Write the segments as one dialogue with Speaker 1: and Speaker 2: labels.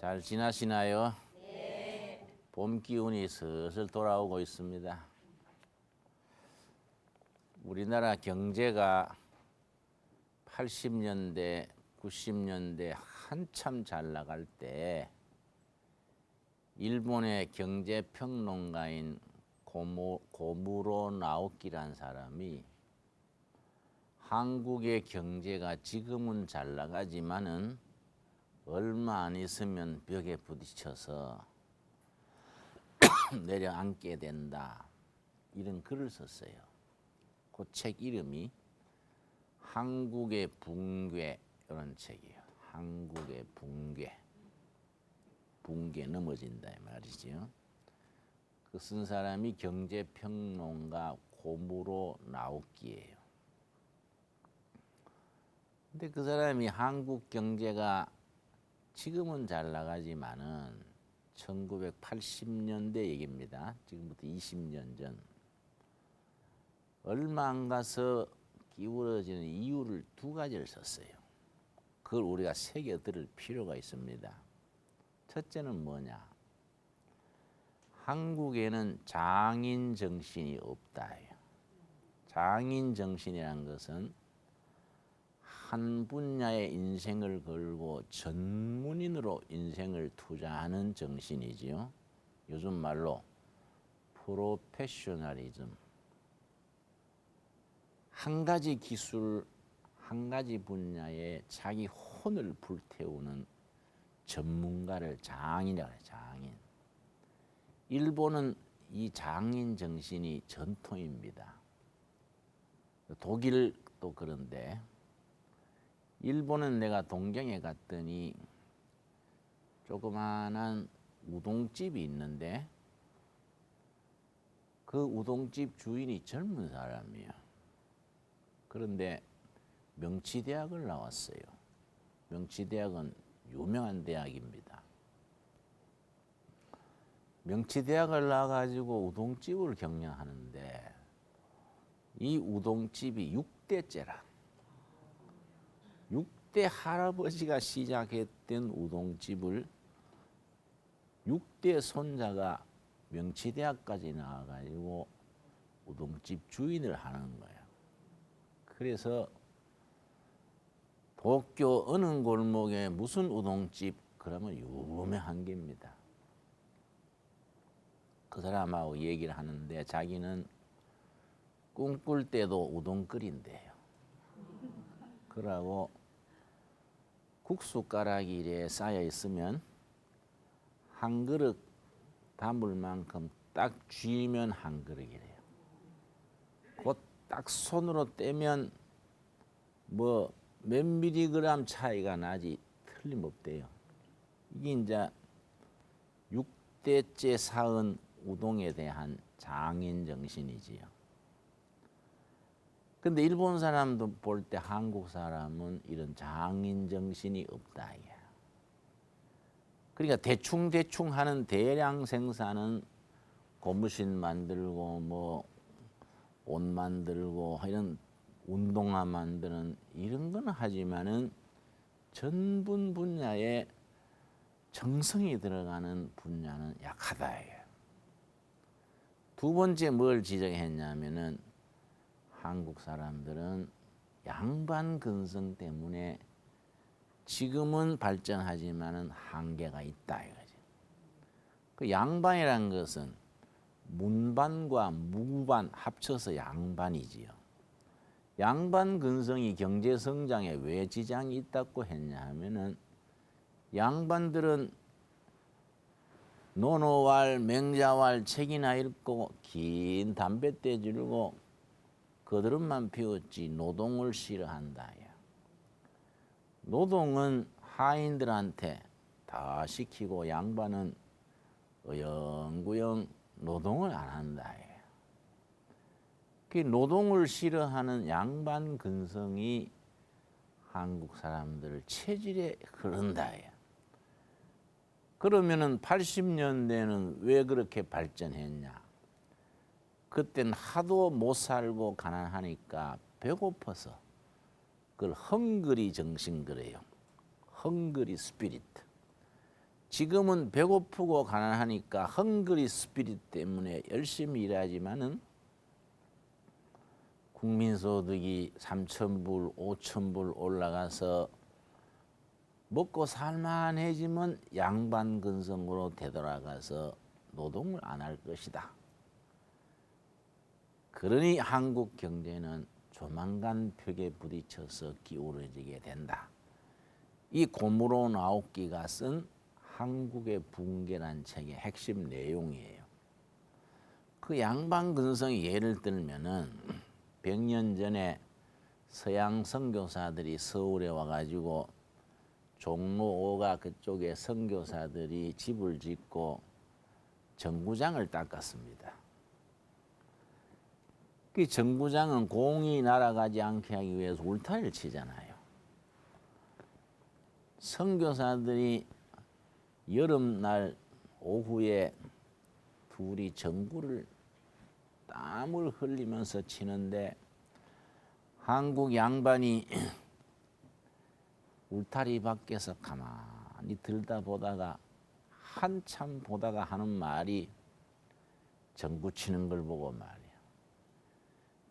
Speaker 1: 잘 지나시나요? 네. 봄 기운이 슬슬 돌아오고 있습니다. 우리나라 경제가 80년대, 90년대 한참 잘 나갈 때 일본의 경제평론가인 고무로 나오키라는 사람이 한국의 경제가 지금은 잘 나가지만은 얼마 안 있으면 벽에 부딪혀서 내려앉게 된다. 이런 글을 썼어요. 그 책 이름이 한국의 붕괴 이런 책이에요. 한국의 붕괴. 붕괴 넘어진다 이 말이죠. 그 쓴 사람이 경제평론가 고무로 나오키예요. 근데 그 사람이 한국 경제가 지금은 잘 나가지만은 1980년대 얘기입니다. 지금부터 20년 전. 얼마 안 가서 기울어지는 이유를 두 가지를 썼어요. 그걸 우리가 새겨 들을 필요가 있습니다. 첫째는 뭐냐? 한국에는 장인 정신이 없다. 장인 정신이라는 것은 한 분야의 인생을 걸고 전문인으로 인생을 투자하는 정신이지요. 요즘 말로 프로페셔널리즘. 한 가지 기술, 한 가지 분야에 자기 혼을 불태우는 전문가를 장인이라고 해요. 장인. 일본은 이 장인 정신이 전통입니다. 독일도 그런데 일본은 내가 동경에 갔더니 조그마한 우동집이 있는데 그 우동집 주인이 젊은 사람이에요. 그런데 명치대학을 나왔어요. 명치대학은 유명한 대학입니다. 명치대학을 나와가지고 우동집을 경영하는데 이 우동집이 6대째라. 6대 할아버지가 시작했던 우동집을 6대 손자가 명치대학까지 나와가지고 우동집 주인을 하는 거예요. 그래서 도쿄 어느 골목에 무슨 우동집 그러면 유명한 게입니다. 그 사람하고 얘기를 하는데 자기는 꿈꿀 때도 우동 끓인대요. 그러고 국수가락이 이래 쌓여 있으면 한 그릇 담을 만큼 딱 쥐면 한 그릇이래요. 그 딱 손으로 떼면 뭐 몇 미리그램 차이가 나지 틀림없대요. 이게 이제 6대째 쌓은 우동에 대한 장인 정신이지요. 근데 일본 사람도 볼 때 한국 사람은 이런 장인 정신이 없다. 그러니까 대충 하는 대량 생산은 고무신 만들고 뭐 옷 만들고 이런 운동화 만드는 이런 건 하지만은 전분 분야에 정성이 들어가는 분야는 약하다. 두 번째 뭘 지적했냐면은 한국 사람들은 양반 근성 때문에 지금은 발전하지만은 한계가 있다 이거지. 그 양반이라는 것은 문반과 무반 합쳐서 양반이지요. 양반 근성이 경제 성장에 왜 지장이 있다고 했냐 하면은 양반들은 노노왈, 맹자왈 책이나 읽고 긴 담뱃대 들고 그들만 피웠지 노동을 싫어한다. 노동은 하인들한테 다 시키고 양반은 어영구영 노동을 안 한다. 그 노동을 싫어하는 양반 근성이 한국 사람들 체질에 흐른다. 그러면은 80년대는 왜 그렇게 발전했냐? 그땐 하도 못 살고 가난하니까 배고파서 그걸 헝그리 정신 그래요. 헝그리 스피릿. 지금은 배고프고 가난하니까 헝그리 스피릿 때문에 열심히 일하지만은 국민소득이 3,000불, 5,000불 올라가서 먹고 살만해지면 양반근성으로 되돌아가서 노동을 안 할 것이다. 그러니 한국 경제는 조만간 벽에 부딪혀서 기울어지게 된다. 이 고무론 아홉기가 쓴 한국의 붕괴란 책의 핵심 내용이에요. 그 양반근성의 예를 들면은 100년 전에 서양 선교사들이 서울에 와가지고 종로 5가 그쪽에 선교사들이 집을 짓고 정구장을 닦았습니다. 그 정구장은 공이 날아가지 않게 하기 위해서 울타리를 치잖아요. 선교사들이 여름날 오후에 둘이 전구를 땀을 흘리면서 치는데 한국 양반이 울타리 밖에서 가만히 들다 보다가 한참 보다가 하는 말이 전구 치는 걸 보고 말이야.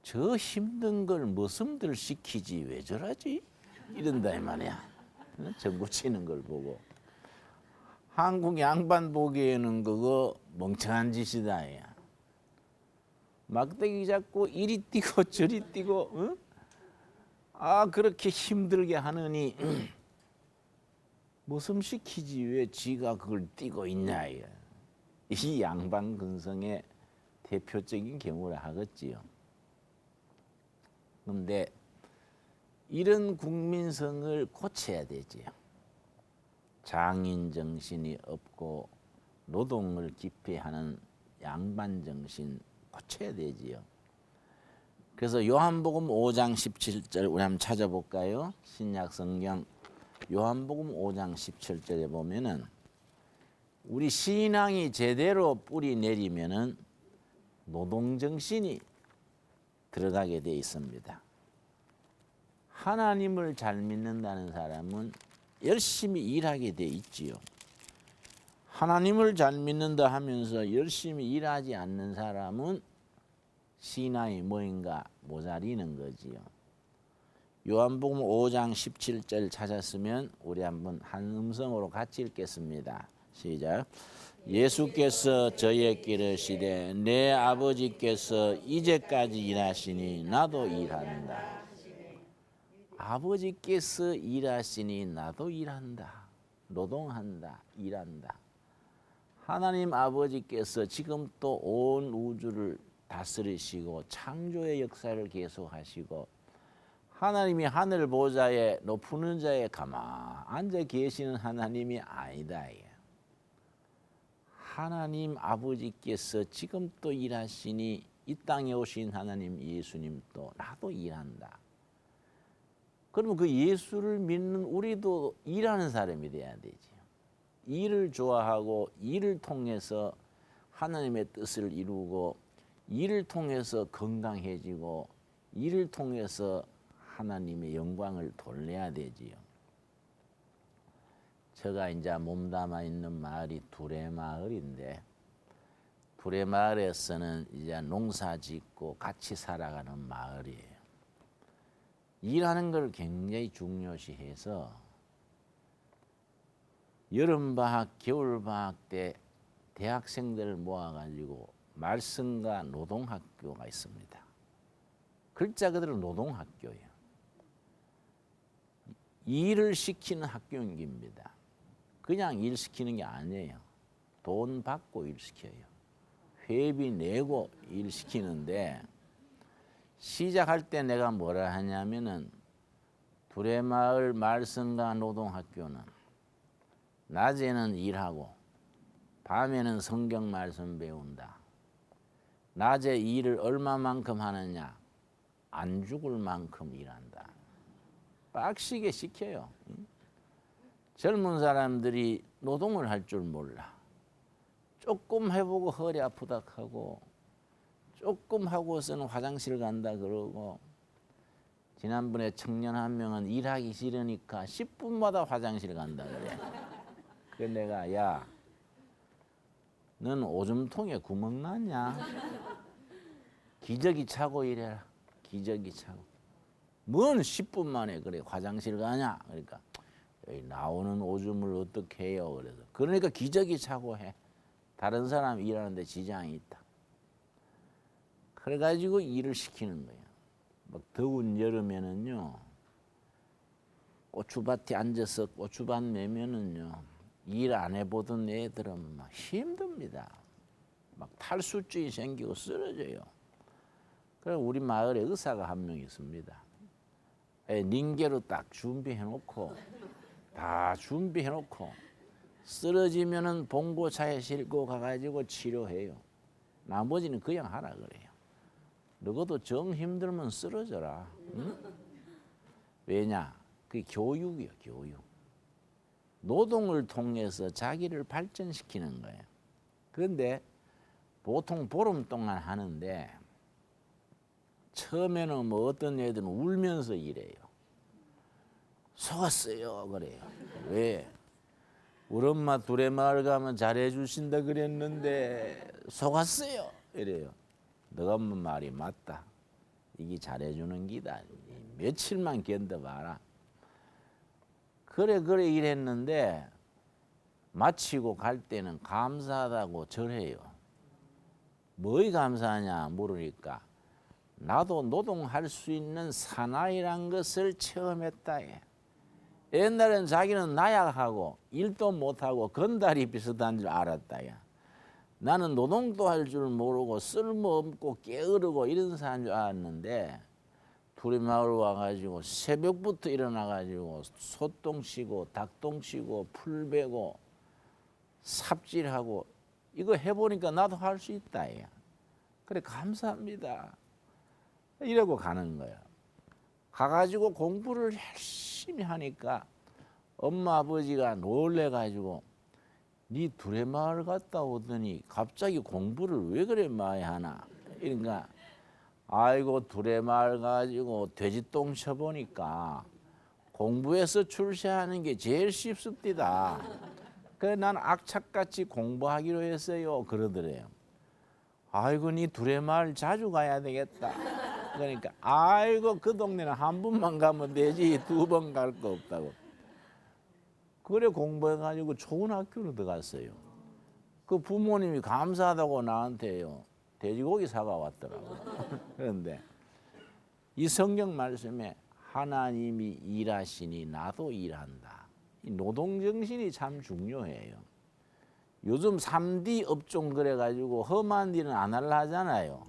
Speaker 1: 저 힘든 걸 머슴들 시키지 왜 저러지? 이런다 이 말이야. 전구 치는 걸 보고. 한국 양반 보기에는 그거 멍청한 짓이다. 야. 막대기 잡고 이리 뛰고 저리 뛰고 응? 아 그렇게 힘들게 하느니 머슴 시키지 왜 지가 그걸 뛰고 있냐. 이 양반 근성의 대표적인 경우라 하겠지요. 그런데 이런 국민성을 고쳐야 되지요. 장인 정신이 없고 노동을 기피하는 양반 정신 고쳐야 되지요. 그래서 요한복음 5장 17절 우리 한번 찾아볼까요? 신약 성경 요한복음 5장 17절에 보면은 우리 신앙이 제대로 뿌리 내리면은 노동 정신이 들어가게 돼 있습니다. 하나님을 잘 믿는다는 사람은 열심히 일하게 돼 있지요. 하나님을 잘 믿는다 하면서 열심히 일하지 않는 사람은 신앙이 뭐인가 모자리는 거지요. 요한복음 5장 17절 찾았으면 우리 한번 한 음성으로 같이 읽겠습니다. 시작. 예수께서 저에게 이르시되 내 아버지께서 이제까지 일하시니 나도 일한다. 아버지께서 일하시니 나도 일한다. 노동한다. 일한다. 하나님 아버지께서 지금 또 온 우주를 다스리시고 창조의 역사를 계속하시고 하나님이 하늘 보좌에 높은 자에 가만 앉아 계시는 하나님이 아니다. 하나님 아버지께서 지금 또 일하시니 이 땅에 오신 하나님 예수님도 나도 일한다. 그러면 그 예수를 믿는 우리도 일하는 사람이 돼야 되지. 일을 좋아하고 일을 통해서 하나님의 뜻을 이루고 일을 통해서 건강해지고 일을 통해서 하나님의 영광을 돌려야 되지요. 제가 이제 몸담아 있는 마을이 두레마을인데 두레마을에서는 이제 농사 짓고 같이 살아가는 마을이에요. 일하는 걸 굉장히 중요시해서 여름방학, 겨울방학 때 대학생들을 모아가지고 말씀과 노동학교가 있습니다. 글자 그대로 노동학교예요. 일을 시키는 학교입니다. 그냥 일 시키는 게 아니에요. 돈 받고 일 시켜요. 회비 내고 일 시키는데 시작할 때 내가 뭐라 하냐면은 두레마을 말씀과 노동학교는 낮에는 일하고 밤에는 성경 말씀 배운다. 낮에 일을 얼마만큼 하느냐? 안 죽을 만큼 일한다. 빡시게 시켜요. 젊은 사람들이 노동을 할 줄 몰라. 조금 해보고 허리 아프다 하고 조금 하고서는 화장실 간다 그러고 지난번에 청년 한 명은 일하기 싫으니까 10분마다 화장실 간다 그래. 그 내가 야, 넌 오줌통에 구멍 났냐? 기저귀 차고 이래라. 기저귀 차고. 뭔 10분 만에 그래 화장실 가냐? 그러니까 여기 나오는 오줌을 어떻게 해요? 그러니까 기저귀 차고 해. 다른 사람 일하는데 지장이 있다. 그래가지고 일을 시키는 거야. 막 더운 여름에는요. 고추밭에 앉아서 고추밭 매면은요. 일 안 해보던 애들은 막 힘듭니다. 막 탈수증이 생기고 쓰러져요. 그래 우리 마을에 의사가 한 명 있습니다. 링게로 딱 준비해놓고 다 준비해놓고 쓰러지면은 봉고차에 싣고 가가지고 치료해요. 나머지는 그냥 하라 그래요. 너도 정 힘들면 쓰러져라. 응? 왜냐? 그게 교육이요, 교육. 노동을 통해서 자기를 발전시키는 거예요. 그런데 보통 보름 동안 하는데 처음에는 뭐 어떤 애들은 울면서 일해요. 속았어요 그래요. 왜? 우리 엄마 두레마을 가면 잘해주신다 그랬는데 속았어요 이래요. 너가 뭐 말이 맞다. 이게 잘해주는 기다. 며칠만 견뎌봐라. 그래 일했는데 마치고 갈 때는 감사하다고 절해요. 뭐이 감사하냐 물으니까 나도 노동할 수 있는 사나이란 것을 체험했다. 옛날엔 자기는 나약하고 일도 못하고 건달이 비슷한 줄 알았다. 나는 노동도 할 줄 모르고 쓸모없고 게으르고 이런 사람인 줄 알았는데 두레마을 와가지고 새벽부터 일어나가지고 소똥 치고 닭똥 치고 풀 베고 삽질하고 이거 해보니까 나도 할 수 있다. 그래 감사합니다. 이러고 가는 거야. 가가지고 공부를 열심히 하니까 엄마 아버지가 놀래가지고 네 두레마을 갔다 오더니 갑자기 공부를 왜 그래 많이 하나? 그러니까 아이고 두레마을 가지고 돼지똥 쳐보니까 공부해서 출세하는 게 제일 쉽습니다. 그래 난 악착같이 공부하기로 했어요. 그러더래요. 아이고 니 두레마을 자주 가야 되겠다. 그러니까 아이고 그 동네는 한 번만 가면 되지 2번 갈 거 없다고. 그래 공부해가지고 좋은 학교로 들어갔어요. 그 부모님이 감사하다고 나한테요 돼지고기 사가 왔더라고요. 그런데 이 성경 말씀에 하나님이 일하시니 나도 일한다. 이 노동정신이 참 중요해요. 요즘 3D 업종 그래가지고 험한 일은 안 하려 하잖아요.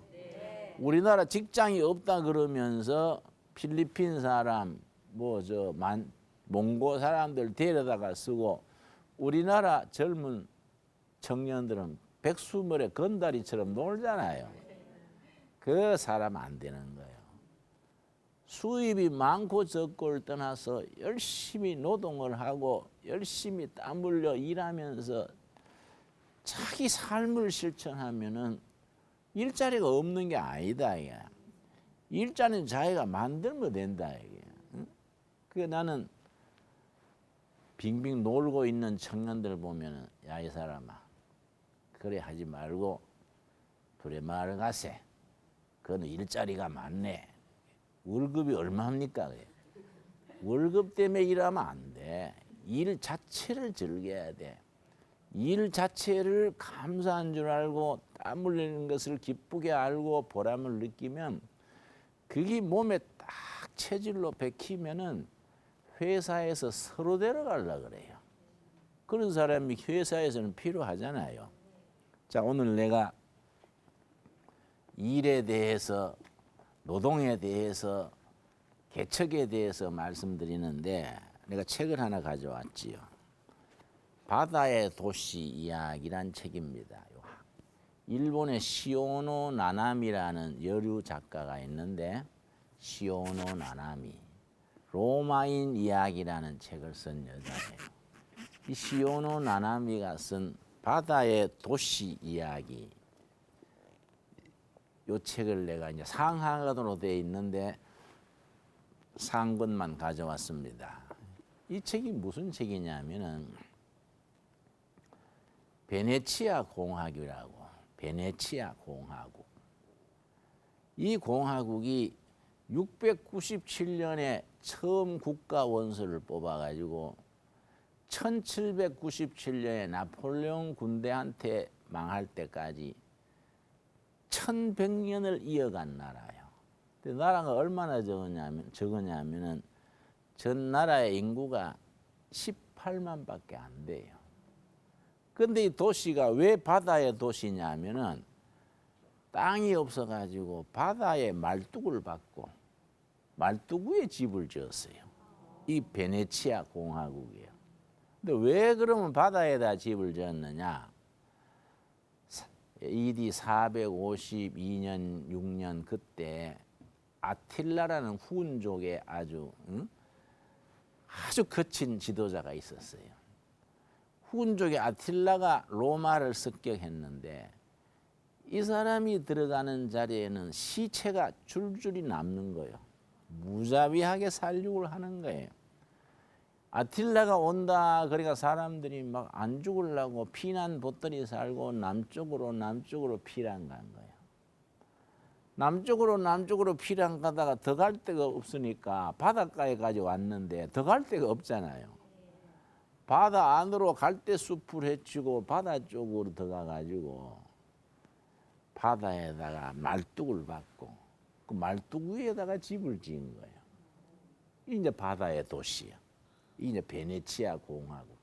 Speaker 1: 우리나라 직장이 없다 그러면서 필리핀 사람, 몽고 사람들 데려다가 쓰고 우리나라 젊은 청년들은 백수물에 건다리처럼 놀잖아요. 그 사람 안 되는 거예요. 수입이 많고 적고를 떠나서 열심히 노동을 하고 열심히 땀 흘려 일하면서 자기 삶을 실천하면은 일자리가 없는 게 아니다. 이게. 일자리는 자기가 만들면 된다. 이게. 응? 그게 나는 빙빙 놀고 있는 청년들 보면은 야 이 사람아 그래 하지 말고 두레마을 가세. 그건 일자리가 많네. 월급이 얼마입니까? 그래. 월급 때문에 일하면 안 돼. 일 자체를 즐겨야 돼. 일 자체를 감사한 줄 알고 땀 흘리는 것을 기쁘게 알고 보람을 느끼면 그게 몸에 딱 체질로 bek히면은 회사에서 서로 데려가려고 그래요. 그런 사람이 회사에서는 필요하잖아요. 자, 오늘 내가 일에 대해서 노동에 대해서 개척에 대해서 말씀드리는데 내가 책을 하나 가져왔지요. 바다의 도시 이야기란 책입니다. 일본의 시오노 나나미라는 여류 작가가 있는데 시오노 나나미 로마인 이야기라는 책을 쓴 여자예요. 이 시오노 나나미가 쓴 바다의 도시 이야기 이 책을 내가 이제 상하권으로 되어 있는데 상권만 가져왔습니다. 이 책이 무슨 책이냐면은 베네치아 공화국이라고. 베네치아 공화국. 이 공화국이 697년에 처음 국가 원수를 뽑아가지고 1797년에 나폴레옹 군대한테 망할 때까지 1100년을 이어간 나라예요. 근데 나라가 얼마나 적었냐면은 전 나라의 인구가 18만밖에 안 돼요. 근데 이 도시가 왜 바다의 도시냐면은 땅이 없어가지고 바다에 말뚝을 박고 말뚝 위에 집을 지었어요. 이 베네치아 공화국이에요. 근데 왜 그러면 바다에다 집을 지었느냐? AD 452년 6년 그때 아틸라라는 후군족의 아주 거친 지도자가 있었어요. 후군족의 아틸라가 로마를 습격했는데 이 사람이 들어가는 자리에는 시체가 줄줄이 남는 거예요. 무자비하게 살육을 하는 거예요. 아틸라가 온다 그러니까 사람들이 막 안 죽으려고 피난 보따리 살고 남쪽으로 피난 간 거예요. 남쪽으로 피난 가다가 더 갈 데가 없으니까 바닷가에까지 왔는데 더 갈 데가 없잖아요. 바다 안으로 갈대숲을 헤치고 바다 쪽으로 들어가가지고 바다에다가 말뚝을 박고 그 말뚝 위에다가 집을 지은 거예요. 이제 바다의 도시야. 이제 베네치아 공화국.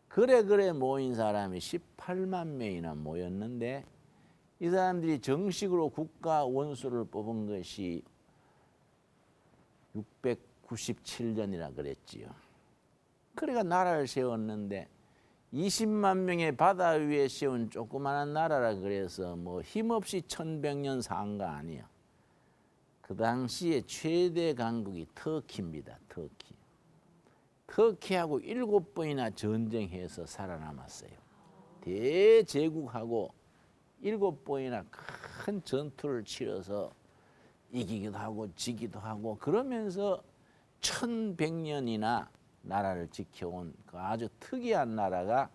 Speaker 1: 그래 모인 사람이 18만 명이나 모였는데 이 사람들이 정식으로 국가 원수를 뽑은 것이 697년이라 그랬지요. 그러니까 나라를 세웠는데 20만 명의 바다 위에 세운 조그마한 나라라 그래서 뭐 힘없이 1100년 산 거 아니에요. 그 당시에 최대 강국이 터키입니다. 터키. 터키하고 7번이나 전쟁해서 살아남았어요. 대제국하고 7번이나 큰 전투를 치러서 이기기도 하고 지기도 하고 그러면서 1100년이나 나라를 지켜온 그 아주 특이한 나라가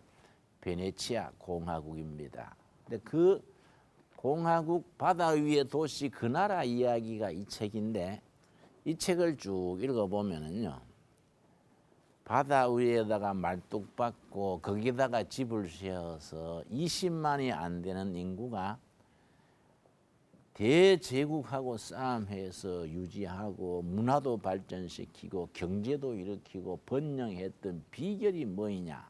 Speaker 1: 베네치아 공화국입니다. 근데 그 공화국 바다 위의 도시 그 나라 이야기가 이 책인데 이 책을 쭉 읽어보면은요. 바다 위에다가 말뚝 박고 거기다가 집을 지어서 20만이 안 되는 인구가 대제국하고 싸움해서 유지하고 문화도 발전시키고 경제도 일으키고 번영했던 비결이 뭐냐?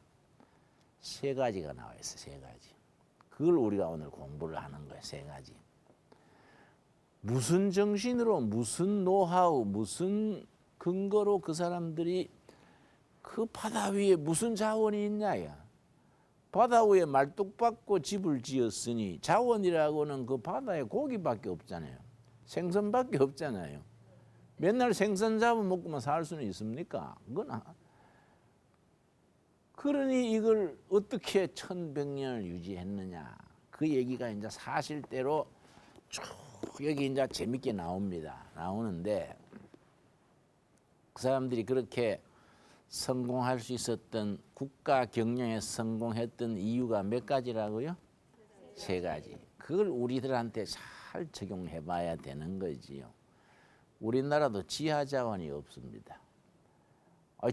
Speaker 1: 세 가지가 나와 있어. 세 가지. 그걸 우리가 오늘 공부를 하는 거예요. 세 가지. 무슨 정신으로 무슨 노하우 무슨 근거로 그 사람들이 그 바다 위에 무슨 자원이 있냐야. 바다 위에 말뚝 박고 집을 지었으니 자원이라고는 그 바다에 고기밖에 없잖아요. 생선밖에 없잖아요. 맨날 생선 잡아 먹고만 살 수는 있습니까? 그건 그러니 이걸 어떻게 1100년을 유지했느냐. 그 얘기가 이제 사실대로 쭉 여기 이제 재밌게 나옵니다. 나오는데 그 사람들이 그렇게 성공할 수 있었던 국가 경영에 성공했던 이유가 몇 가지라고요? 세 가지. 그걸 우리들한테 잘 적용해 봐야 되는 거지요. 우리나라도 지하 자원이 없습니다.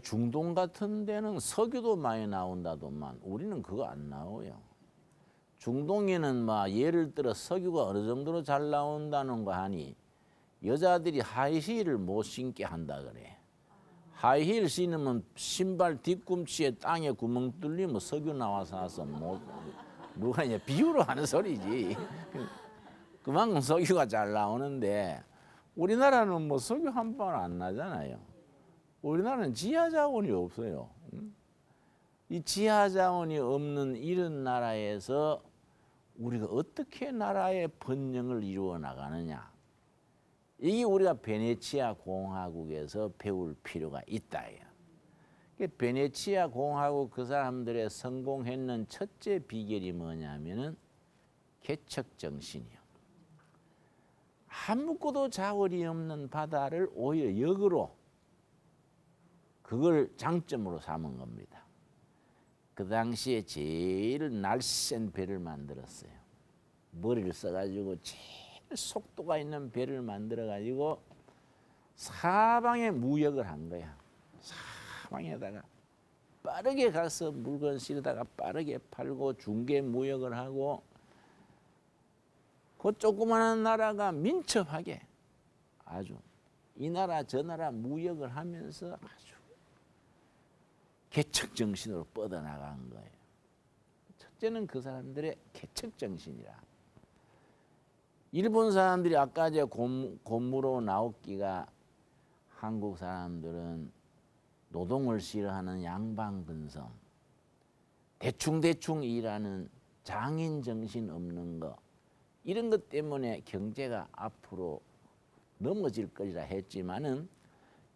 Speaker 1: 중동 같은 데는 석유도 많이 나온다더만 우리는 그거 안 나와요. 중동에는 막 예를 들어 석유가 어느 정도로 잘 나온다는 거 하니 여자들이 하이힐을 못 신게 한다 그래. 하이힐 신으면 신발 뒤꿈치에 땅에 구멍 뚫리면 석유 나와서 뭐 누가 이제 비유로 하는 소리지. 그만큼 석유가 잘 나오는데 우리나라는 뭐 석유 한 방 안 나잖아요. 우리나라는 지하 자원이 없어요. 이 지하 자원이 없는 이런 나라에서 우리가 어떻게 나라의 번영을 이루어 나가느냐. 이게 우리가 베네치아 공화국에서 배울 필요가 있다. 베네치아 공화국 그 사람들의 성공했는 첫째 비결이 뭐냐면은 개척 정신이요. 아무것도 자원이 없는 바다를 오히려 역으로 그걸 장점으로 삼은 겁니다. 그 당시에 제일 날쌘 배를 만들었어요. 머리를 써가지고 제일 속도가 있는 배를 만들어가지고 사방에 무역을 한 거야. 사방에다가 빠르게 가서 물건 실다가 빠르게 팔고 중개 무역을 하고 그 조그마한 나라가 민첩하게 아주 이 나라 저 나라 무역을 하면서 아주 개척 정신으로 뻗어나간 거예요. 첫째는 그 사람들의 개척 정신이라. 일본 사람들이 아까 제 고무로 나오기가 한국 사람들은 노동을 싫어하는 양반근성, 대충 일하는 장인 정신 없는 거, 이런 것 때문에 경제가 앞으로 넘어질 거리라 했지만은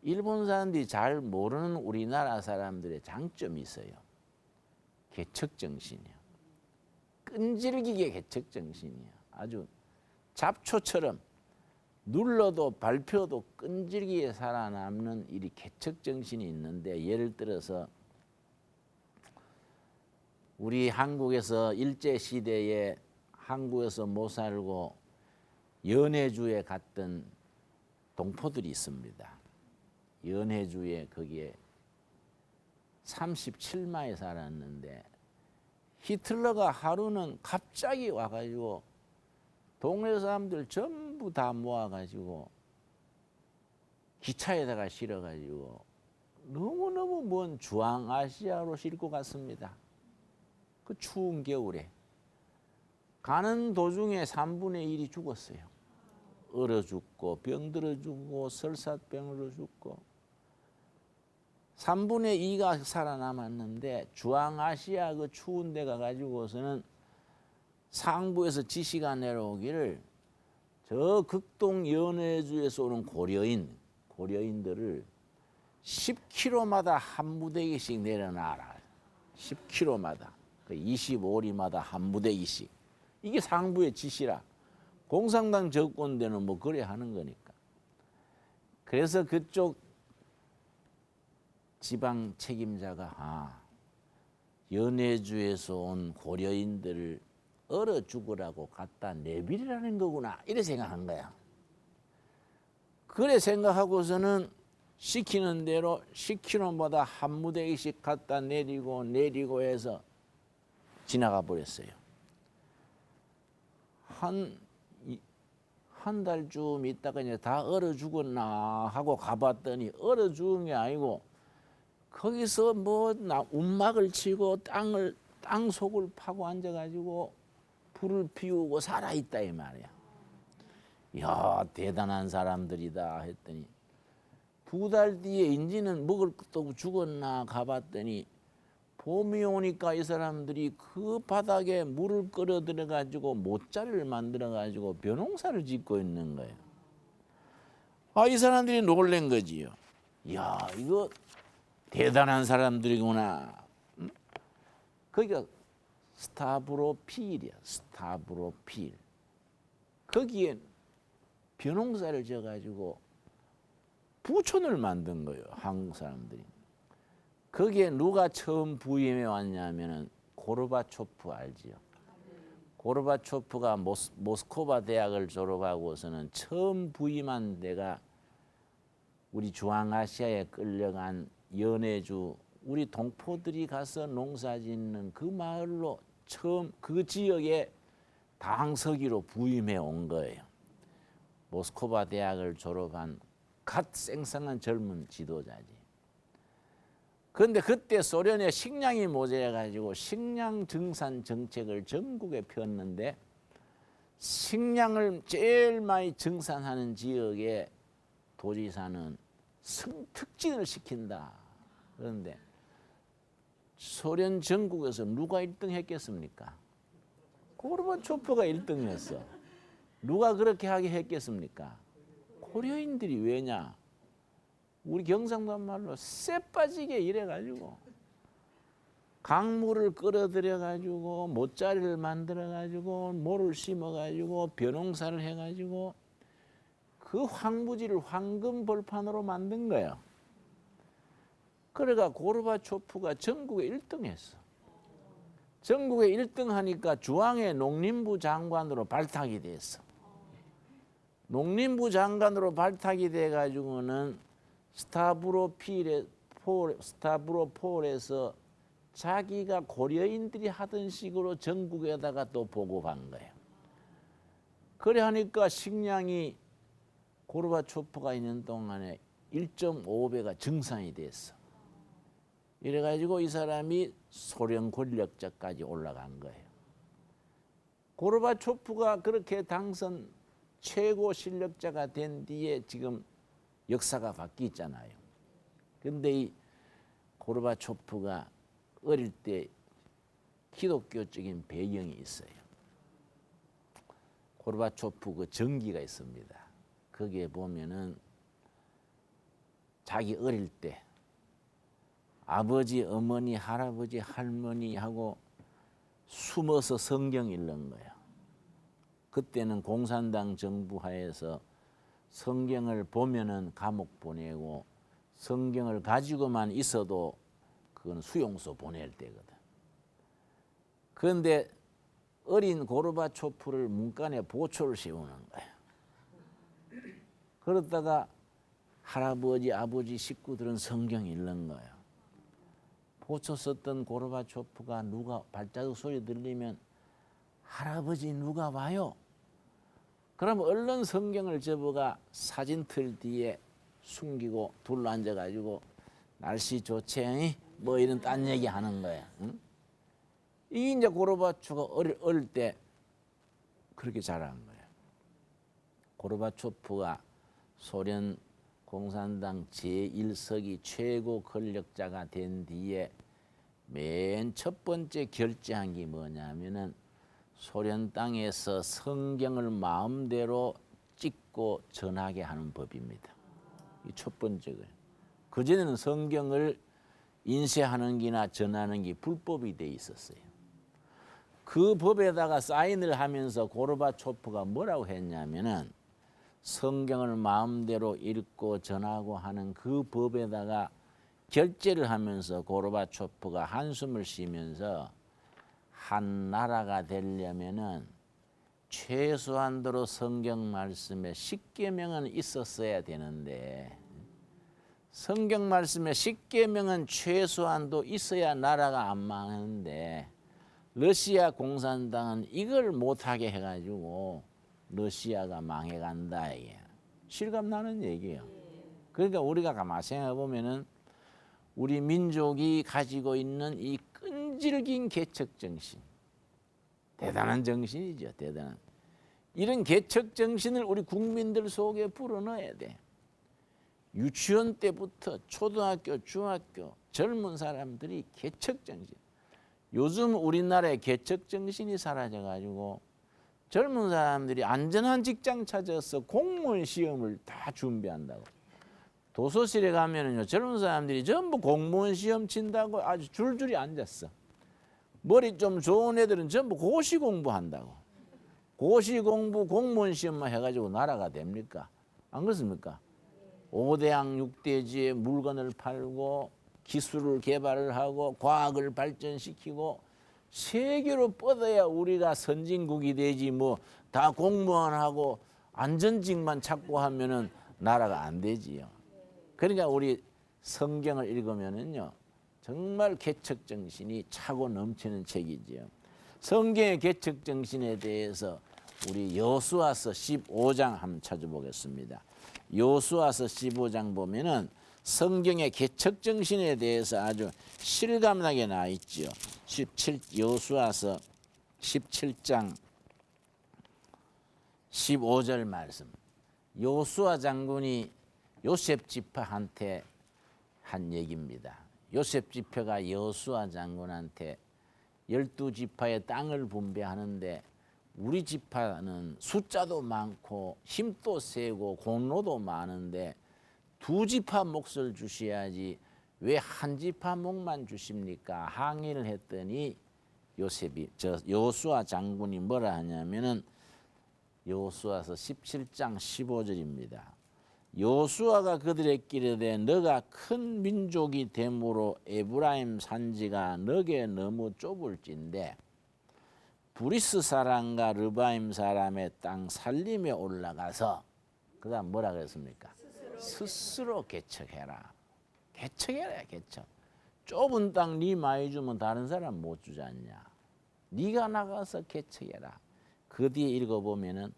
Speaker 1: 일본 사람들이 잘 모르는 우리나라 사람들의 장점이 있어요. 개척 정신이야. 끈질기게 개척 정신이야. 아주 잡초처럼 눌러도 밟혀도 끈질기게 살아남는 이 개척 정신이 있는데, 예를 들어서 우리 한국에서 일제 시대에 한국에서 못 살고 연해주에 갔던 동포들이 있습니다. 연해주에 거기에 37마에 살았는데 히틀러가 하루는 갑자기 와가지고 동네 사람들 전부 다 모아가지고 기차에다가 실어가지고 너무너무 먼 중앙아시아로 싣고 갔습니다. 그 추운 겨울에 가는 도중에 3분의 1이 죽었어요. 얼어 죽고 병들어 죽고 설사병으로 죽고 3분의 2가 살아남았는데, 중앙아시아 그 추운 데 가가지고서는 상부에서 지시가 내려오기를 저 극동 연해주에서 오는 고려인들을 10km마다 한 부대기씩 내려놔라. 10km마다. 25리마다 한 부대기씩. 이게 상부의 지시라. 공산당 정권대는 뭐 그래 하는 거니까. 그래서 그쪽 지방 책임자가 연해주에서 온 고려인들을 얼어 죽으라고 갖다 내비라는 거구나, 이래 생각한 거야. 그래 생각하고서는 시키는 대로 10km마다 한 무대씩 갖다 내리고 해서 지나가 버렸어요. 한 달쯤 있다가 이제 다 얼어 죽었나 하고 가봤더니 얼어 죽은 게 아니고 거기서 뭐 움막을 치고 땅 속을 파고 앉아가지고 불을 피우고 살아있다 이 말이야. 이야, 대단한 사람들이다 했더니 2달 뒤에 인지는 먹을 것도 없고 죽었나 가봤더니 봄이 오니까 이 사람들이 그 바닥에 물을 끌어 들여가지고 모짜리를 만들어가지고 벼농사를 짓고 있는 거예요. 이 사람들이 놀란 거지요. 이야, 이거 대단한 사람들이구나. 응? 거기가 스타브로필이야. 스타브로필. 거기에 벼농사를 지어가지고 부촌을 만든 거예요. 한국 사람들이. 거기에 누가 처음 부임해 왔냐면은 고르바초프 알지요? 고르바초프가 모스크바 대학을 졸업하고서는 처음 부임한 데가 우리 중앙아시아에 끌려간 연해주, 우리 동포들이 가서 농사짓는 그 마을로 처음 그 지역에 당서기로 부임해 온 거예요. 모스크바 대학을 졸업한 갓 생성한 젊은 지도자지. 그런데 그때 소련에 식량이 모자라가지고 식량 증산 정책을 전국에 폈는데, 식량을 제일 많이 증산하는 지역에 도지사는 성특진을 시킨다. 그런데 소련 전국에서 누가 1등 했겠습니까? 고르바초프가 1등이었어. 누가 그렇게 하게 했겠습니까? 고려인들이. 왜냐? 우리 경상도 말로 쇠 빠지게 이래가지고 강물을 끌어들여가지고 모짜리를 만들어가지고 모를 심어가지고 벼농사를 해가지고 그 황무지를 황금 벌판으로 만든 거예요. 그래가 고르바초프가 전국에 1등했어. 전국에 1등 하니까 주황의 농림부 장관으로 발탁이 됐어. 농림부 장관으로 발탁이 돼가지고는 스타브로폴에서 자기가 고려인들이 하던 식으로 전국에다가 또 보고한 거예요. 그래 하니까 식량이 고르바초프가 있는 동안에 1.5배가 증산이 됐어. 이래가지고 이 사람이 소련 권력자까지 올라간 거예요. 고르바초프가 그렇게 당선 최고 실력자가 된 뒤에 지금 역사가 바뀌었잖아요. 그런데 이 고르바초프가 어릴 때 기독교적인 배경이 있어요. 고르바초프 그 전기가 있습니다. 거기에 보면은 자기 어릴 때 아버지, 어머니, 할아버지, 할머니하고 숨어서 성경 읽는 거예요. 그때는 공산당 정부 하에서 성경을 보면은 감옥 보내고 성경을 가지고만 있어도 그건 수용소 보낼 때거든. 그런데 어린 고르바초프를 문간에 보초를 세우는 거예요. 그러다가 할아버지, 아버지 식구들은 성경 읽는 거예요. 보초 썼던 고르바초프가 누가 발자국 소리 들리면 할아버지 누가 와요? 그럼 얼른 성경을 접어가 사진틀 뒤에 숨기고 둘러앉아가지고 날씨 좋지? 뭐 이런 딴 얘기 하는 거야. 응? 이게 이제 고르바초프가 어릴 때 그렇게 자란 거야. 고르바초프가 소련 공산당 제1서기 최고 권력자가 된 뒤에 맨 첫 번째 결제한 게 뭐냐면은 소련 땅에서 성경을 마음대로 찍고 전하게 하는 법입니다. 이 첫 번째가. 그전에는 성경을 인쇄하는 기나 전하는 게 불법이 돼 있었어요. 그 법에다가 사인을 하면서 고르바초프가 뭐라고 했냐면은 성경을 마음대로 읽고 전하고 하는 그 법에다가 결제를 하면서 고르바초프가 한숨을 쉬면서 한 나라가 되려면은 최소한도로 성경 말씀에 10계명은 있었어야 되는데 성경 말씀에 10계명은 최소한도 있어야 나라가 안 망하는데 러시아 공산당은 이걸 못하게 해가지고 러시아가 망해간다 이게 실감 나는 얘기예요. 그러니까 우리가 가만히 생각해 보면은 우리 민족이 가지고 있는 이 끈질긴 개척 정신, 대단한 정신이죠, 대단한. 이런 개척 정신을 우리 국민들 속에 불어넣어야 돼. 유치원 때부터 초등학교, 중학교 젊은 사람들이 개척 정신. 요즘 우리나라의 개척 정신이 사라져가지고 젊은 사람들이 안전한 직장 찾아서 공무원 시험을 다 준비한다고. 도서실에 가면은요 젊은 사람들이 전부 공무원 시험 친다고 아주 줄줄이 앉았어. 머리 좀 좋은 애들은 전부 고시 공부한다고. 고시 공부 공무원 시험만 해가지고 나라가 됩니까? 안 그렇습니까? 5대양 6대지에 물건을 팔고 기술을 개발을 하고 과학을 발전시키고 세계로 뻗어야 우리가 선진국이 되지 뭐 다 공무원하고 안전직만 찾고 하면은 나라가 안 되지요. 그러니까 우리 성경을 읽으면은요 정말 개척 정신이 차고 넘치는 책이지요. 성경의 개척 정신에 대해서 우리 여호수아서 15장 한번 찾아보겠습니다. 여호수아서 15장 보면은 성경의 개척 정신에 대해서 아주 실감나게 나와 있지요. 여호수아서 17장 15절 말씀. 여호수아 장군이 요셉 지파한테 한 얘기입니다. 요셉 지파가 여호수아 장군한테 12지파의 땅을 분배하는데 우리 지파는 숫자도 많고 힘도 세고 공로도 많은데 2지파 몫을 주셔야지 왜 한 지파 몫만 주십니까? 항의를 했더니 여호수아 장군이 뭐라 하냐면은 여호수아서 17장 15절입니다. 여수아가 그들에게 이르되 너가 큰 민족이 됨으로 에브라임 산지가 너게 너무 좁을진데 브리스 사람과 르바임 사람의 땅 살림에 올라가서 그다음 뭐라 그랬습니까? 스스로 개척해라. 개척해라 개척. 좁은 땅 네 많이 주면 다른 사람 못 주지 않냐. 네가 나가서 개척해라. 그 뒤에 읽어보면은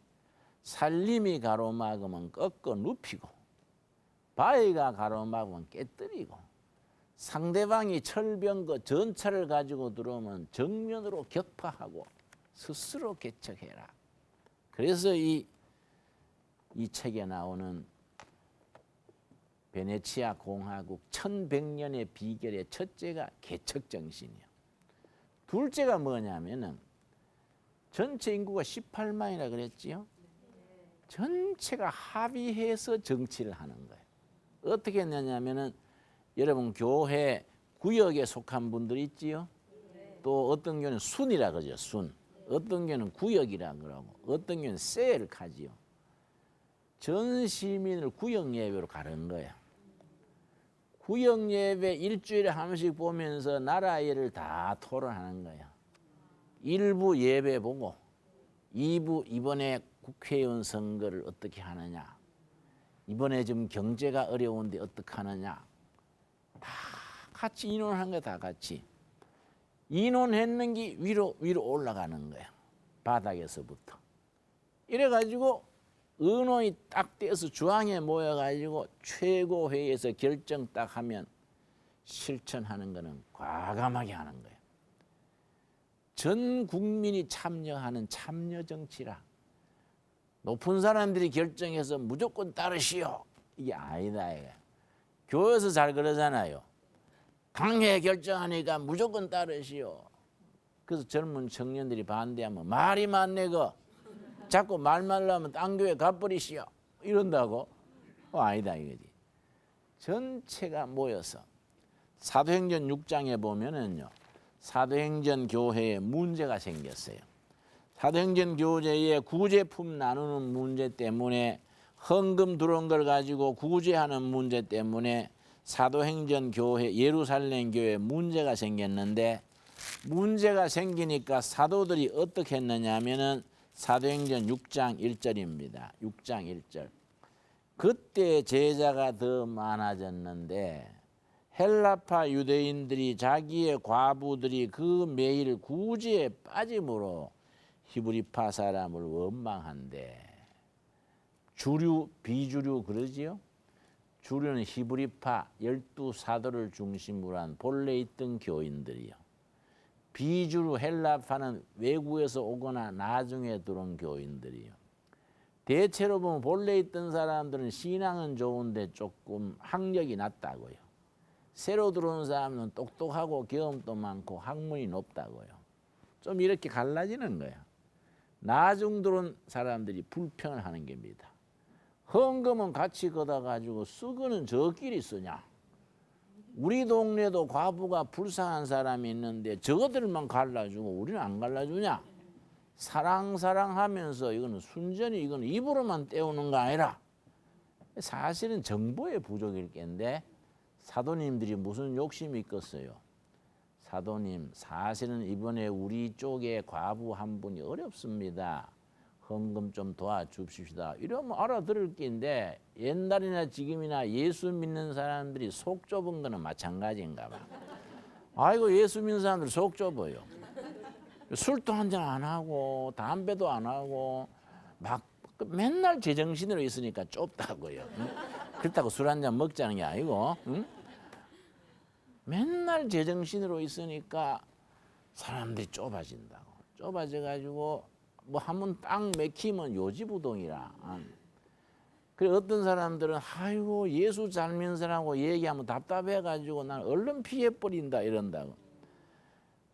Speaker 1: 살림이 가로막으면 꺾어 눕히고 바위가 가로막으면 깨뜨리고 상대방이 철병거 전차를 가지고 들어오면 정면으로 격파하고 스스로 개척해라. 그래서 이 책에 나오는 베네치아 공화국 1100년의 비결의 첫째가 개척 정신이에요. 둘째가 뭐냐면은 전체 인구가 18만이라 그랬지요. 전체가 합의해서 정치를 하는 거예요. 어떻게 했느냐면은 여러분 교회 구역에 속한 분들이 있지요. 또 어떤 경우는 순이라 그러죠. 순. 어떤 경우는 구역이라 그러고 어떤 경우는 셀카지요. 전 시민을 구역 예배로 가는 거예요. 구역 예배 일주일에 한 번씩 보면서 나라 일을 다 토론하는 거예요. 1부 예배 보고 2부 이번에 국회의원 선거를 어떻게 하느냐. 이번에 좀 경제가 어려운데 어떻게 하느냐. 다 같이 인원한 거 다 같이. 인원했는 게 위로 올라가는 거야. 바닥에서부터. 이래가지고 의논이 딱 돼서 중앙에 모여가지고 최고회의에서 결정 딱 하면 실천하는 거는 과감하게 하는 거예요. 전 국민이 참여하는 참여 정치라. 높은 사람들이 결정해서 무조건 따르시오. 이게 아니다. 이게. 교회에서 잘 그러잖아요. 당회 결정하니까 무조건 따르시오. 그래서 젊은 청년들이 반대하면 말이 많네 거. 자꾸 말만 하면 딴 교회 가버리시오. 이런다고? 아니다 이거지. 전체가 모여서 사도행전 6장에 보면은요. 사도행전 교회에 문제가 생겼어요. 사도행전 교회에 구제품 나누는 문제 때문에 헌금 들어온 걸 가지고 구제하는 문제 때문에 사도행전 교회 예루살렘 교회에 문제가 생겼는데 문제가 생기니까 사도들이 어떻게 했느냐 하면은 사도행전 6장 1절입니다. 6장 1절. 그때 제자가 더 많아졌는데 헬라파 유대인들이 자기의 과부들이 그 매일 구제에 빠짐으로 히브리파 사람을 원망한대. 주류 비주류 그러지요? 주류는 히브리파 12사도를 중심으로 한 본래 있던 교인들이요. 비주류 헬라파는 외국에서 오거나 나중에 들어온 교인들이요. 대체로 보면 본래 있던 사람들은 신앙은 좋은데 조금 학력이 낮다고요. 새로 들어온 사람은 똑똑하고 경험도 많고 학문이 높다고요. 좀 이렇게 갈라지는 거예요. 나중 들어온 사람들이 불평을 하는 겁니다. 헌금은 같이 걷어가지고 쓰고는 저끼리 쓰냐. 우리 동네도 과부가 불쌍한 사람이 있는데 저들만 갈라주고 우리는 안 갈라주냐. 사랑하면서 이거는 순전히 이거는 입으로만 때우는 거 아니라 사실은 정보의 부족일 텐데 사도님들이 무슨 욕심이 있겠어요. 사도님 사실은 이번에 우리 쪽에 과부 한 분이 어렵습니다. 헌금 좀 도와줍시다. 이러면 알아들을 게인데 옛날이나 지금이나 예수 믿는 사람들이 속 좁은 거는 마찬가지인가 봐. 아이고 예수 믿는 사람들 속 좁아요. 술도 한잔 안 하고 담배도 안 하고 막 맨날 제정신으로 있으니까 좁다고요. 응? 그렇다고 술 한잔 먹자는 게 아니고 응? 맨날 제정신으로 있으니까 사람들이 좁아진다고. 좁아져가지고 뭐 한번 딱 맥히면 요지부동이라. 그래 어떤 사람들은 아이고 예수 잘 믿는 사람하고 얘기하면 답답해가지고 난 얼른 피해버린다 이런다고.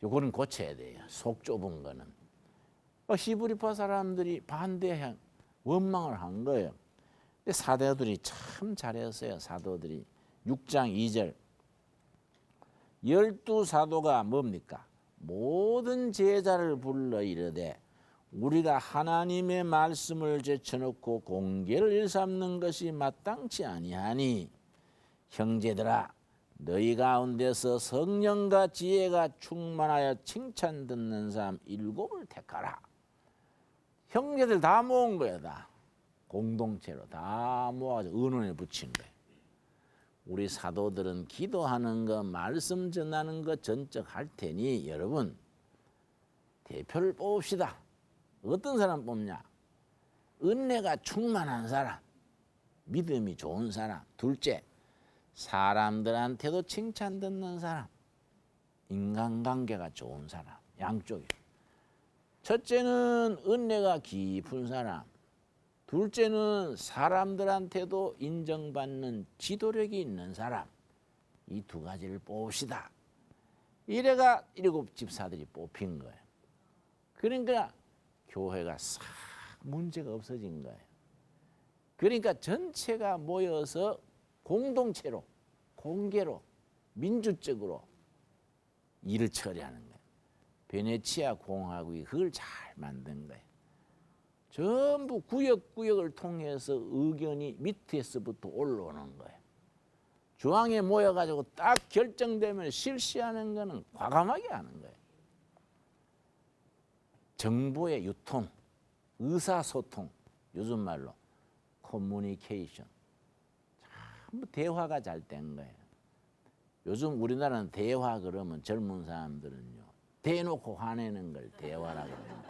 Speaker 1: 요거는 고쳐야 돼요. 속 좁은 거는. 히브리파 사람들이 반대해 원망을 한 거예요. 근데 사도들이 참 잘했어요. 사도들이 6장 2절 12사도가 뭡니까? 모든 제자를 불러 이르되 우리가 하나님의 말씀을 제쳐놓고 공개를 일삼는 것이 마땅치 아니하니 형제들아 너희 가운데서 성령과 지혜가 충만하여 칭찬 듣는 사람 7을 택하라. 형제들 다 모은 거야. 다 공동체로 다 모아서 의논에 붙인 거야. 우리 사도들은 기도하는 거 말씀 전하는 거 전적 할 테니 여러분 대표를 뽑읍시다. 어떤 사람 뽑냐? 은혜가 충만한 사람, 믿음이 좋은 사람. 둘째, 사람들한테도 칭찬 듣는 사람, 인간관계가 좋은 사람. 양쪽이에요. 첫째는 은혜가 깊은 사람, 둘째는 사람들한테도 인정받는 지도력이 있는 사람. 이 두 가지를 뽑읍시다. 이래가 7 집사들이 뽑힌 거예요. 그러니까 교회가 싹 문제가 없어진 거예요. 그러니까 전체가 모여서 공동체로, 공개로, 민주적으로 일을 처리하는 거예요. 베네치아 공화국이 그걸 잘 만든 거예요. 전부 구역구역을 통해서 의견이 밑에서부터 올라오는 거예요. 중앙에 모여가지고 딱 결정되면 실시하는 거는 과감하게 하는 거예요. 정보의 유통, 의사소통, 요즘 말로 커뮤니케이션. 전부 대화가 잘 된 거예요. 요즘 우리나라는 대화 그러면 젊은 사람들은요, 대놓고 화내는 걸 대화라고 해요.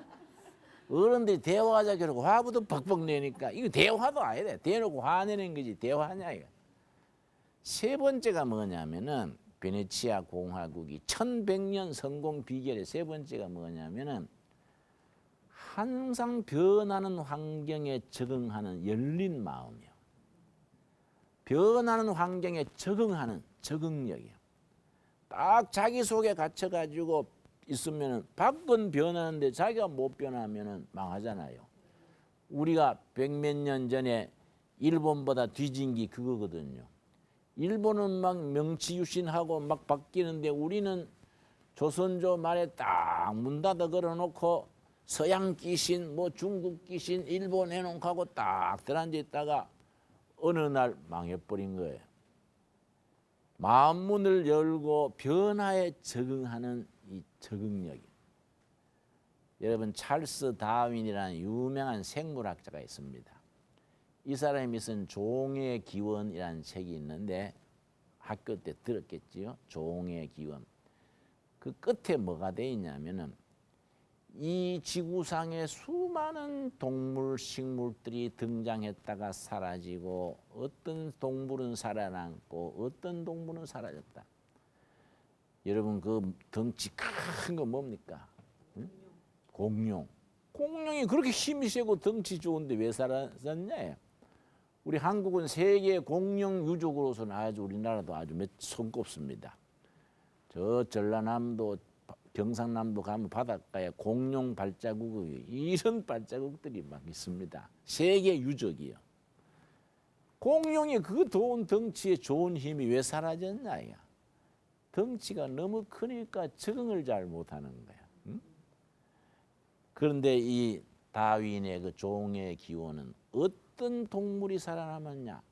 Speaker 1: 어른들이 대화하자 그러고 화부터 벅벅 내니까 이거 대화도 아니다. 대놓고 화내는 거지 대화냐 이거. 세 번째가 뭐냐면은 베네치아 공화국이 1100년 성공 비결의 세 번째가 뭐냐면은 항상 변하는 환경에 적응하는 열린 마음이요. 변하는 환경에 적응하는 적응력이요. 딱 자기 속에 갇혀가지고 있으면은 밖은 변하는데 자기가 못 변하면은 망하잖아요. 우리가 100몇 년 전에 일본보다 뒤진 게 그거거든요. 일본은 막 명치유신하고 막 바뀌는데 우리는 조선조 말에 딱 문 닫아 걸어놓고 서양 귀신, 뭐 중국 귀신, 일본 해놓고 딱 들어앉아 있다가 어느 날 망해버린 거예요. 마음문을 열고 변화에 적응하는 이 적응력이. 여러분 찰스 다윈이라는 유명한 생물학자가 있습니다. 이 사람이 쓴 종의 기원이라는 책이 있는데 학교 때 들었겠지요. 종의 기원. 그 끝에 뭐가 돼 있냐면은 이 지구상에 수많은 동물, 식물들이 등장했다가 사라지고 어떤 동물은 살아남고 어떤 동물은 사라졌다. 여러분 그 덩치 큰 거 뭡니까? 응? 공룡. 공룡이 그렇게 힘이 세고 덩치 좋은데 왜 사라졌냐? 우리 한국은 세계 공룡 유족으로서는 아주 우리나라도 아주 손꼽습니다. 저 전라남도 경상남도 가면 바닷가에 공룡 발자국이 이런 발자국들이 막 있습니다. 세계 유적이요. 공룡이 그 좋은 덩치에 좋은 힘이 왜 사라졌냐? 덩치가 너무 크니까 적응을 잘 못하는 거야. 응? 그런데 이 다윈의 그 종의 기원은 어떤 동물이 살아남았냐?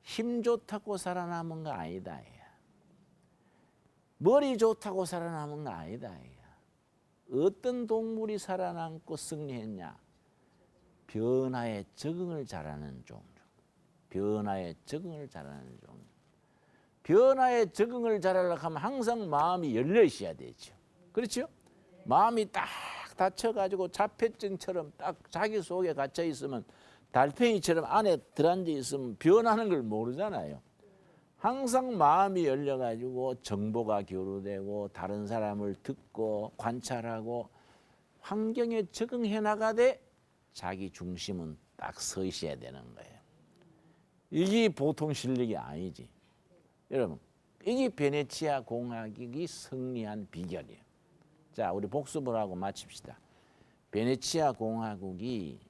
Speaker 1: 힘 좋다고 살아남은 거 아니다. 머리 좋다고 살아남은 거 아니다. 어떤 동물이 살아남고 승리했냐? 변화에 적응을 잘하는 종류. 변화에 적응을 잘하는 종류. 변화에 적응을 잘하려고 하면 항상 마음이 열려 있어야 되죠. 그렇죠? 마음이 딱 닫혀가지고 자폐증처럼 딱 자기 속에 갇혀 있으면 달팽이처럼 안에 들어앉아 있으면 변하는 걸 모르잖아요. 항상 마음이 열려가지고 정보가 교류되고 다른 사람을 듣고 관찰하고 환경에 적응해 나가되 자기 중심은 딱 서 있어야 되는 거예요. 이게 보통 실력이 아니지. 여러분, 이게 베네치아 공화국이 승리한 비결이에요. 자, 우리 복습을 하고 마칩시다. 베네치아 공화국이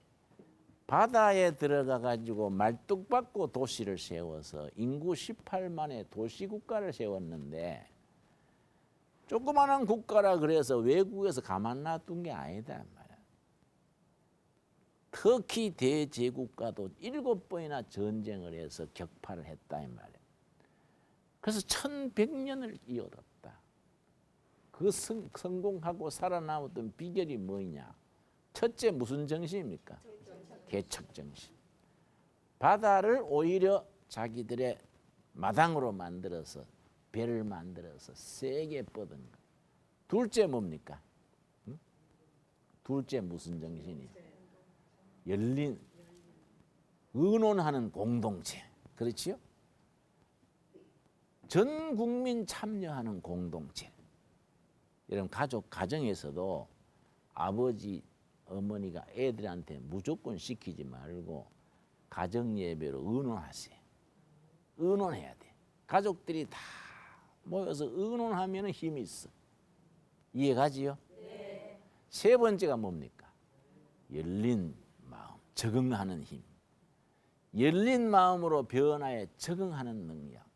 Speaker 1: 바다에 들어가 가지고 말뚝박고 도시를 세워서 인구 18만의 도시국가를 세웠는데 조그마한 국가라 그래서 외국에서 가만 놔둔 게 아니다 말이야. 터키 대제국과도 7번이나 전쟁을 해서 격파를 했다 이 말이에요. 그래서 1100년을 이어졌다. 그 성공하고 살아남았던 비결이 뭐냐? 첫째 무슨 정신입니까? 개척 정신. 바다를 오히려 자기들의 마당으로 만들어서 배를 만들어서 세게 뻗은 거. 둘째 뭡니까? 응? 둘째 무슨 정신이? 열린 의논하는 공동체. 그렇지요? 전 국민 참여하는 공동체. 여러분 가족 가정에서도 아버지 어머니가 애들한테 무조건 시키지 말고 가정 예배로 의논하세요. 의논해야 돼. 가족들이 다 모여서 의논하면 힘이 있어. 이해가지요? 네. 세 번째가 뭡니까? 열린 마음, 적응하는 힘. 열린 마음으로 변화에 적응하는 능력.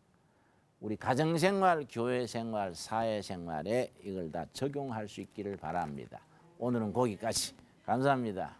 Speaker 1: 우리 가정생활, 교회생활, 사회생활에 이걸 다 적용할 수 있기를 바랍니다. 오늘은 거기까지. 감사합니다.